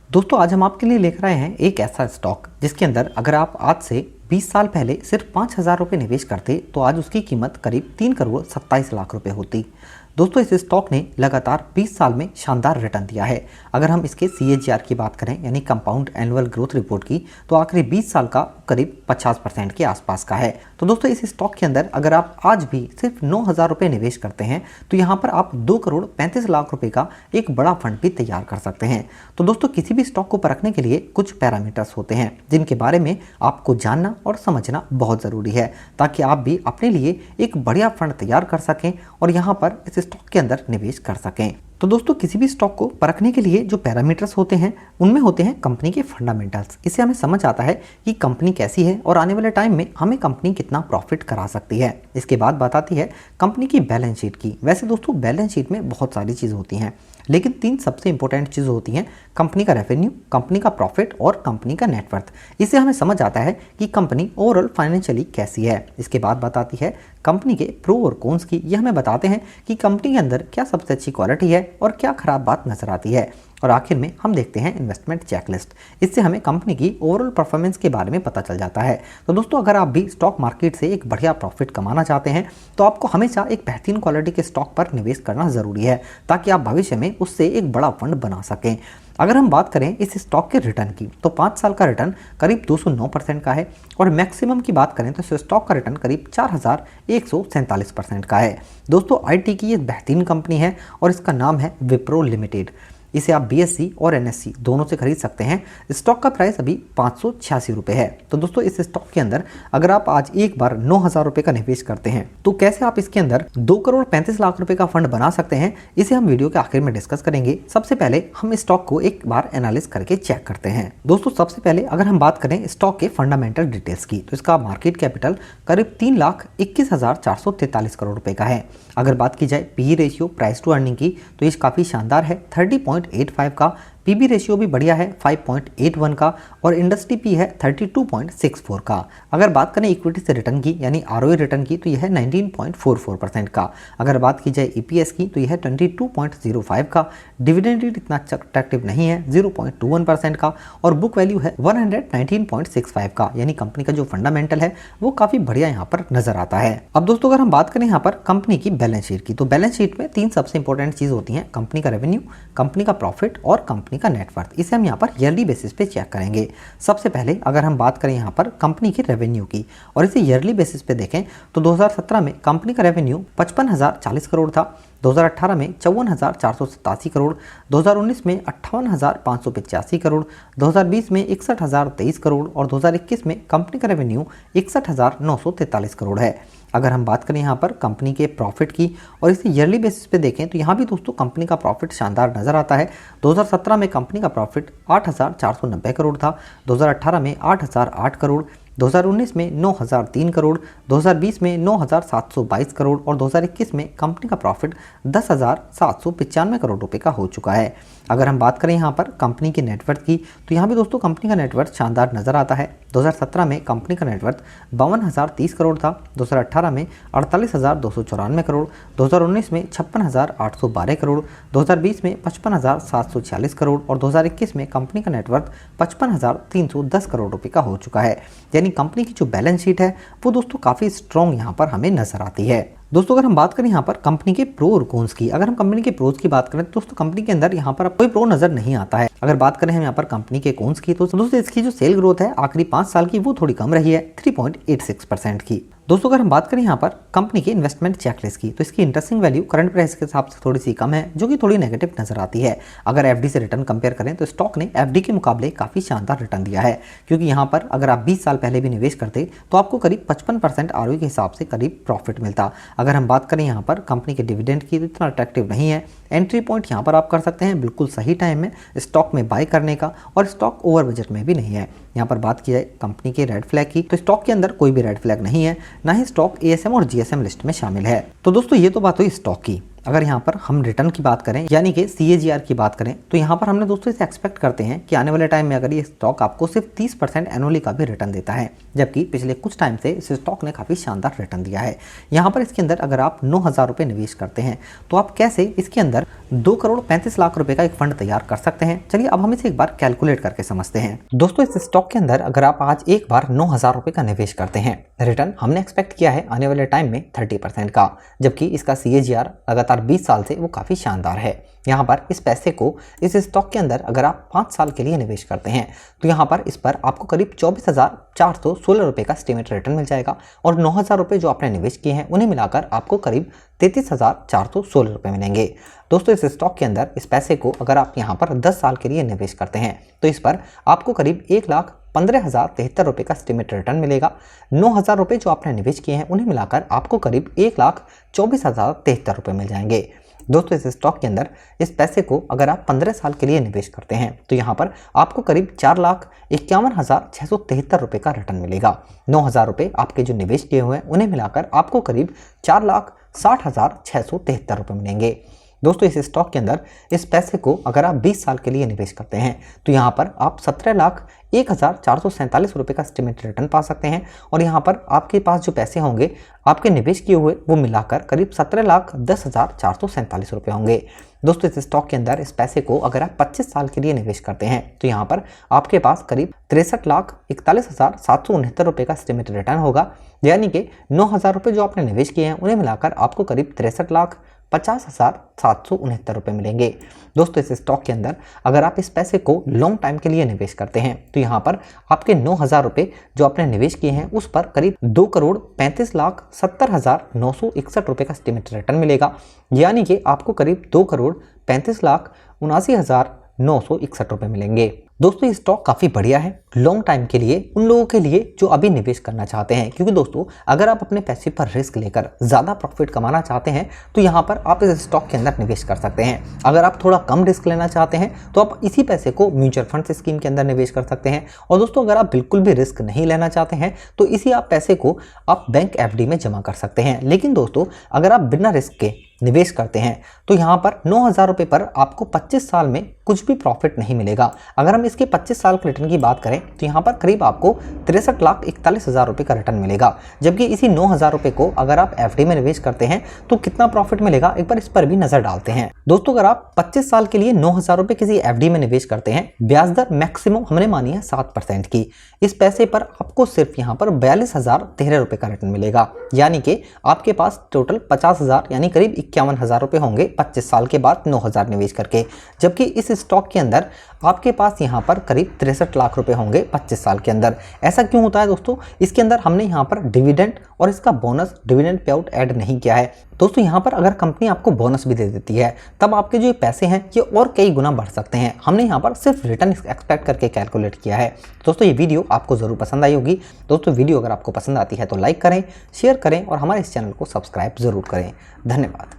दोस्तों आज हम आपके लिए लेकर आए हैं एक ऐसा स्टॉक जिसके अंदर अगर आप आज से 20 साल पहले सिर्फ 5,000 रुपये निवेश करते तो आज उसकी कीमत करीब 3 करोड़ 27 लाख रुपए होती। दोस्तों इस स्टॉक ने लगातार 20 साल में शानदार रिटर्न दिया है। अगर हम इसके CAGR की बात करें यानी कंपाउंड एनुअल ग्रोथ रिपोर्ट की, तो आखिरी 20 साल का करीब 50% के आसपास का है। तो दोस्तों इस स्टॉक के अंदर अगर आप आज भी सिर्फ 9,000 रुपये निवेश करते हैं तो यहाँ पर आप 2 करोड़ 35 लाख रुपए का एक बड़ा फंड भी तैयार कर सकते हैं। तो दोस्तों किसी भी स्टॉक को परखने के लिए कुछ पैरामीटर्स होते हैं जिनके बारे में आपको जानना और समझना बहुत ज़रूरी है, ताकि आप भी अपने लिए एक बढ़िया फंड तैयार कर सकें और यहाँ पर इस स्टॉक के अंदर निवेश कर सकें। तो दोस्तों किसी भी स्टॉक को परखने के लिए जो पैरामीटर्स होते हैं उनमें होते हैं कंपनी के फंडामेंटल्स। इससे हमें समझ आता है कि कंपनी कैसी है और आने वाले टाइम में हमें कंपनी कितना प्रॉफिट करा सकती है। इसके बाद बात आती है कंपनी की बैलेंस शीट की। वैसे दोस्तों बैलेंस शीट में बहुत सारी चीज़ होती हैं, लेकिन 3 सबसे इंपॉर्टेंट चीज़ होती हैं: कंपनी का रेवेन्यू, कंपनी का प्रॉफिट और कंपनी का नेटवर्थ। इससे हमें समझ आता है कि कंपनी ओवरऑल फाइनेंशियली कैसी है। इसके बाद बात आती है कंपनी के प्रो और कॉन्स की। यह हमें बताते हैं कि कंपनी के अंदर क्या सबसे अच्छी क्वालिटी है और क्या खराब बात नजर आती है। और आखिर में हम देखते हैं इन्वेस्टमेंट चेकलिस्ट। इससे हमें कंपनी की ओवरऑल परफॉर्मेंस के बारे में पता चल जाता है। तो दोस्तों अगर आप भी स्टॉक मार्केट से एक बढ़िया प्रॉफिट कमाना चाहते हैं तो आपको हमेशा एक बेहतरीन क्वालिटी के स्टॉक पर निवेश करना ज़रूरी है, ताकि आप भविष्य में उससे एक बड़ा फंड बना सकें। अगर हम बात करें इस स्टॉक के रिटर्न की, तो 5 साल का रिटर्न करीब 209% का है और मैक्सिमम की बात करें तो इस स्टॉक का रिटर्न करीब 4,147% का है। दोस्तों IT की ये बेहतरीन कंपनी है और इसका नाम है विप्रो लिमिटेड। इसे आप BSE और NSE दोनों से खरीद सकते हैं। स्टॉक का प्राइस अभी 586 रुपये है। तो दोस्तों इस स्टॉक के अंदर अगर आप आज एक बार 9,000 रुपये का निवेश करते हैं तो कैसे आप इसके अंदर 2 करोड़ 35 लाख रुपए का फंड बना सकते हैं, इसे हम वीडियो के आखिर में डिस्कस करेंगे। सबसे पहले हम स्टॉक को एक बार एनालिस करके चेक करते हैं। दोस्तों सबसे पहले अगर हम बात करें स्टॉक के फंडामेंटल डिटेल्स की, तो इसका मार्केट कैपिटल करीब 3,21,443 करोड़ रुपए का है। अगर बात की जाए PE ratio, price to earning की, तो ये काफ़ी शानदार है 30.85 का। PB रेशियो भी बढ़िया है 5.81 का और इंडस्ट्री P है 32.64 का। अगर बात करें इक्विटी से रिटर्न की यानी ROE रिटर्न की, तो यह है 19.44% का। अगर बात की जाए EPS की, तो यह है 22.05 का। डिविडेंड रेट इतना अट्रैक्टिव नहीं है 0.21% का और बुक वैल्यू है 119.65 का। यानी कंपनी का जो फंडामेंटल है वो काफ़ी बढ़िया यहाँ पर नजर आता है। अब दोस्तों अगर हम बात करें यहाँ पर कंपनी की बैलेंस शीट की, तो बैलेंस शीट में 3 सबसे इंपॉर्टेंट चीज़ होती हैं: कंपनी का रेवेन्यू, कंपनी का प्रॉफिट और कंपनी का नेटवर्थ। इसे हम यहाँ पर ईयरली बेसिस पे चेक करेंगे। सबसे पहले अगर हम बात करें यहाँ पर कंपनी के रेवेन्यू की और इसे ईयरली बेसिस पे देखें तो 2017 में कंपनी का रेवेन्यू 55,040 करोड़ था, 2018 में 54,487 करोड़, 2019 में 58,585 करोड़, 2020 में 61,023 करोड़ और 2021 में कंपनी का रेवेन्यू 61,943 करोड़ है। अगर हम बात करें यहाँ पर कंपनी के प्रॉफिट की और इसे ईयरली बेसिस पे देखें तो यहाँ भी दोस्तों कंपनी का प्रॉफिट शानदार नजर आता है। 2017 में कंपनी का प्रॉफिट 8,490 करोड़ था, 2018 में 8,008 करोड़, 2019 में 9,003 करोड़, 2020 में 9,722 करोड़ और 2021 में कंपनी का प्रॉफिट 10,795 करोड़ रुपए का हो चुका है। अगर हम बात करें यहाँ पर कंपनी की नेटवर्थ की, तो यहाँ भी दोस्तों कंपनी का नेटवर्थ शानदार नजर आता है। 2017 में कंपनी का नेटवर्थ 52,030 करोड़ था, 2018 में 48,294 करोड़, 2019 में 56,812 करोड़, 2020 में 55,746 करोड़ और 2021 में कंपनी का नेटवर्थ 55,310 करोड़ रुपए का हो चुका है। यानी कंपनी की जो बैलेंस शीट है वो दोस्तों काफ़ी स्ट्रॉन्ग यहाँ पर हमें नजर आती है। दोस्तों अगर हम बात करें यहाँ पर कंपनी के प्रो और कॉन्स की, अगर हम कंपनी के प्रोज की बात करें तो दोस्तों कंपनी के अंदर यहाँ पर कोई प्रो नजर नहीं आता है। अगर बात करें हम यहाँ पर कंपनी के कॉन्स की, तो दोस्तों इसकी जो सेल ग्रोथ है आखिरी 5 साल की वो थोड़ी कम रही है 3.86% की। दोस्तों अगर हम बात करें यहाँ पर कंपनी की इन्वेस्टमेंट चेकलिस्ट की, तो इसकी इंटरेस्टिंग वैल्यू करंट प्राइस के हिसाब से थोड़ी सी कम है, जो कि थोड़ी नेगेटिव नजर आती है। अगर FD से रिटर्न कंपेयर करें तो स्टॉक ने FD के मुकाबले काफ़ी शानदार रिटर्न दिया है, क्योंकि यहाँ पर अगर आप 20 साल पहले भी निवेश करते तो आपको करीब 55% ROE के हिसाब से करीब प्रॉफिट मिलता। अगर हम बात करें यहाँ पर कंपनी के डिविडेंड की, तो इतना अट्रैक्टिव नहीं है। एंट्री पॉइंट यहाँ पर आप कर सकते हैं बिल्कुल सही टाइम में स्टॉक में बाय करने का, और स्टॉक ओवर बजट में भी नहीं है। यहाँ पर बात की जाए कंपनी के रेड फ्लैग की, तो स्टॉक के अंदर कोई भी रेड फ्लैग नहीं है, ना ही स्टॉक ASM और GSM लिस्ट में शामिल है। तो दोस्तों ये तो बात हुई स्टॉक की। अगर यहाँ पर हम रिटर्न की बात करें यानी कि CAGR की बात करें तो यहाँ पर हमने दोस्तों इसे एक्सपेक्ट करते हैं कि आने वाले टाइम में अगर ये स्टॉक आपको सिर्फ 30% एनुअली का भी रिटर्न देता है, जबकि पिछले कुछ टाइम से इस स्टॉक ने काफ़ी शानदार रिटर्न दिया है। यहाँ पर इसके अंदर अगर आप 9,000 रुपये निवेश करते हैं तो आप कैसे इसके अंदर 2,35,00,000 रुपये का एक फंड तैयार कर सकते हैं। चलिए अब हम इसे एक बार कैलकुलेट करके समझते हैं। दोस्तों इस स्टॉक के अंदर अगर आप आज एक बार 9,000 रुपये का निवेश करते हैं, रिटर्न हमने एक्सपेक्ट किया है आने वाले टाइम में 30% का, जबकि इसका CAGR लगातार 20 साल से वो काफ़ी शानदार है। यहाँ पर इस पैसे को इस स्टॉक के अंदर अगर आप 5 साल के लिए निवेश करते हैं तो यहाँ पर इस पर आपको करीब 24,416 रुपये का एस्टिमेट रिटर्न मिल जाएगा और 9,000 रुपये जो आपने निवेश किए हैं उन्हें मिलाकर आपको करीब 33,416 रुपये मिलेंगे। दोस्तों इस स्टॉक के अंदर इस पैसे को अगर आप यहाँ पर 10 साल के लिए निवेश करते हैं तो इस पर आपको करीब 1,15,073 रुपये का एस्टिमेट रिटर्न मिलेगा। 9,000 रुपये जो आपने निवेश किए हैं उन्हें मिलाकर आपको करीब 1,24,073 रुपये मिल जाएंगे। दोस्तों इस स्टॉक के अंदर इस पैसे को अगर आप 15 साल के लिए निवेश करते हैं तो यहाँ पर आपको करीब 4,51,673 रुपये का रिटर्न मिलेगा। 9,000 रुपये आपके जो निवेश किए हुए हैं उन्हें मिलाकर आपको करीब 4,60,673 रुपये मिलेंगे। दोस्तों इस स्टॉक के अंदर इस पैसे को अगर आप 20 साल के लिए निवेश करते हैं तो यहाँ पर आप 17,01,447 रुपये का एस्टिमेट रिटर्न पा सकते हैं और यहाँ पर आपके पास जो पैसे होंगे आपके निवेश किए हुए वो मिलाकर करीब 17,10,447 रुपये होंगे। दोस्तों इस स्टॉक के अंदर इस पैसे को अगर आप 25 साल के लिए निवेश करते हैं तो यहाँ पर आपके पास करीब 63,41,769 रुपये का एस्टिमेट रिटर्न होगा, यानी कि 9,000 रुपये जो आपने निवेश किए हैं उन्हें मिलाकर आपको करीब 63,50,769 रुपये मिलेंगे। दोस्तों इस स्टॉक के अंदर अगर आप इस पैसे को लॉन्ग टाइम के लिए निवेश करते हैं तो यहाँ पर आपके 9,000 रुपये जो आपने निवेश किए हैं उस पर करीब 2,35,70,961 रुपये का एस्टिमेट रिटर्न मिलेगा, यानी कि आपको करीब 2,35,79,961 रुपये मिलेंगे। दोस्तों ये स्टॉक काफ़ी बढ़िया है लॉन्ग टाइम के लिए उन लोगों के लिए जो अभी निवेश करना चाहते हैं, क्योंकि दोस्तों अगर आप अपने पैसे पर रिस्क लेकर ज़्यादा प्रॉफिट कमाना चाहते हैं तो यहाँ पर आप इस स्टॉक के अंदर निवेश कर सकते हैं। अगर आप थोड़ा कम रिस्क लेना चाहते हैं तो आप इसी पैसे को म्यूचुअल फंड स्कीम के अंदर निवेश कर सकते हैं। और दोस्तों अगर आप बिल्कुल भी रिस्क नहीं लेना चाहते हैं तो इसी आप पैसे को आप बैंक FD में जमा कर सकते हैं। लेकिन दोस्तों अगर आप बिना रिस्क के निवेश करते हैं तो यहाँ पर 9,000 रुपये पर आपको 25 साल में कुछ भी प्रॉफिट नहीं मिलेगा। अगर हम इसके 25 साल के रिटर्न की बात करें तो यहाँ पर करीब आपको 63,41,000 रुपये का रिटर्न मिलेगा, जबकि इसी 9,000 रुपये को अगर आप FD में निवेश करते हैं तो कितना प्रॉफिट मिलेगा एक बार इस पर भी नजर डालते हैं। दोस्तों अगर आप 25 साल के लिए 9,000 रुपये किसी FD में निवेश करते हैं, ब्याज दर मैक्सिमम हमने मानी है 7% की। इस पैसे पर आपको सिर्फ यहाँ पर 42,013 रुपये का रिटर्न मिलेगा, यानी कि आपके पास टोटल 50,000 यानी करीब 51,000 रुपये होंगे 25 साल के बाद 9,000 निवेश करके। जबकि इस स्टॉक के अंदर आपके पास यहाँ पर करीब 63 लाख रुपए होंगे 25 साल के अंदर। ऐसा क्यों होता है दोस्तों? इसके अंदर हमने यहाँ पर डिविडेंड और इसका bonus dividend pay out add नहीं किया है। दोस्तों यहाँ पर अगर कंपनी आपको बोनस भी दे देती है तब आपके जो पैसे हैं ये और कई गुना बढ़ सकते हैं। हमने यहाँ पर सिर्फ रिटर्न एक्सपेक्ट करके कैलकुलेट किया है। दोस्तों ये वीडियो आपको ज़रूर पसंद आई होगी। दोस्तों वीडियो अगर आपको पसंद आती है तो लाइक करें, शेयर करें और हमारे इस चैनल को सब्सक्राइब ज़रूर करें। धन्यवाद।